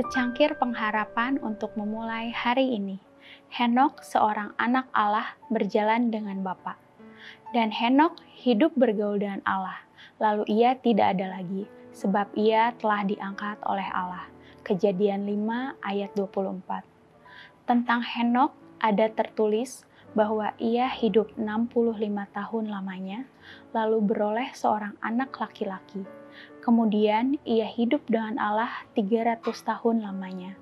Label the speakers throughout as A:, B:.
A: Secangkir pengharapan untuk memulai hari ini. Henokh, seorang anak Allah, berjalan dengan Bapa. Dan Henokh hidup bergaul dengan Allah, lalu ia tidak ada lagi, sebab ia telah diangkat oleh Allah. Kejadian 5 ayat 24. Tentang Henokh ada tertulis bahwa ia hidup 65 tahun lamanya, lalu beroleh seorang anak laki-laki. Kemudian ia hidup dengan Allah 300 tahun lamanya.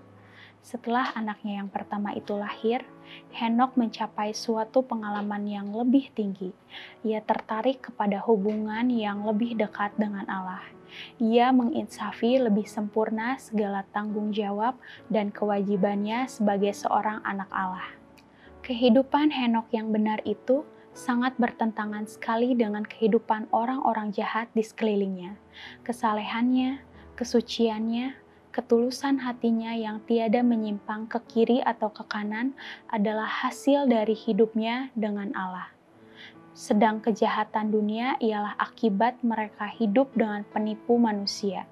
A: Setelah anaknya yang pertama itu lahir, Henokh mencapai suatu pengalaman yang lebih tinggi. Ia tertarik kepada hubungan yang lebih dekat dengan Allah. Ia menginsafi lebih sempurna segala tanggung jawab dan kewajibannya sebagai seorang anak Allah. Kehidupan Henokh yang benar itu sangat bertentangan sekali dengan kehidupan orang-orang jahat di sekelilingnya. Kesalehannya, kesuciannya, ketulusan hatinya yang tiada menyimpang ke kiri atau ke kanan adalah hasil dari hidupnya dengan Allah. Sedang kejahatan dunia ialah akibat mereka hidup dengan penipu manusia.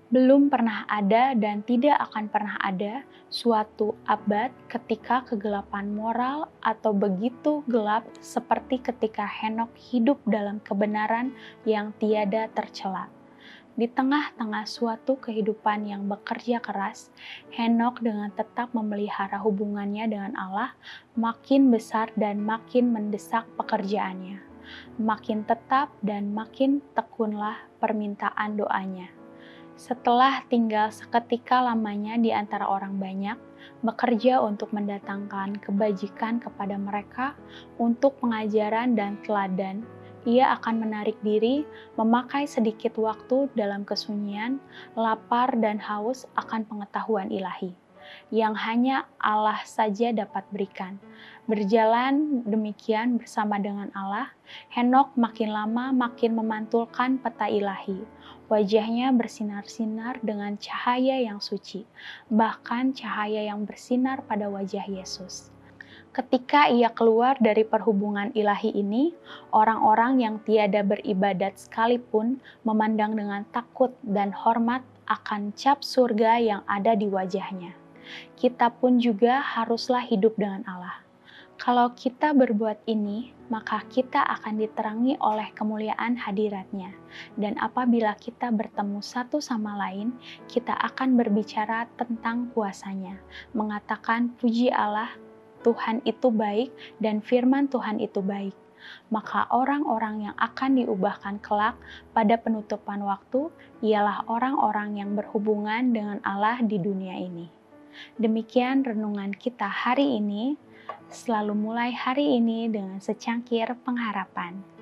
A: Belum pernah ada dan tidak akan pernah ada suatu abad ketika kegelapan moral atau begitu gelap seperti ketika Henokh hidup dalam kebenaran yang tiada tercela. Di tengah-tengah suatu kehidupan yang bekerja keras, Henokh dengan tetap memelihara hubungannya dengan Allah makin besar dan makin mendesak pekerjaannya. Makin tetap dan makin tekunlah permintaan doanya. Setelah tinggal seketika lamanya di antara orang banyak, bekerja untuk mendatangkan kebajikan kepada mereka untuk pengajaran dan teladan, ia akan menarik diri, memakai sedikit waktu dalam kesunyian, lapar dan haus akan pengetahuan ilahi, yang hanya Allah saja dapat berikan. Berjalan demikian bersama dengan Allah, Henokh makin lama makin memantulkan peta ilahi. Wajahnya bersinar-sinar dengan cahaya yang suci, bahkan cahaya yang bersinar pada wajah Yesus. Ketika ia keluar dari perhubungan ilahi ini, orang-orang yang tiada beribadat sekalipun memandang dengan takut dan hormat akan cap surga yang ada di wajahnya. Kita pun juga haruslah hidup dengan Allah. Kalau kita berbuat ini, maka kita akan diterangi oleh kemuliaan hadirat-Nya. Dan apabila kita bertemu satu sama lain, kita akan berbicara tentang kuasa-Nya, mengatakan puji Allah, Tuhan itu baik dan firman Tuhan itu baik. Maka orang-orang yang akan diubahkan kelak pada penutupan waktu ialah orang-orang yang berhubungan dengan Allah di dunia ini. Demikian renungan kita hari ini. Selalu mulai hari ini dengan secangkir pengharapan.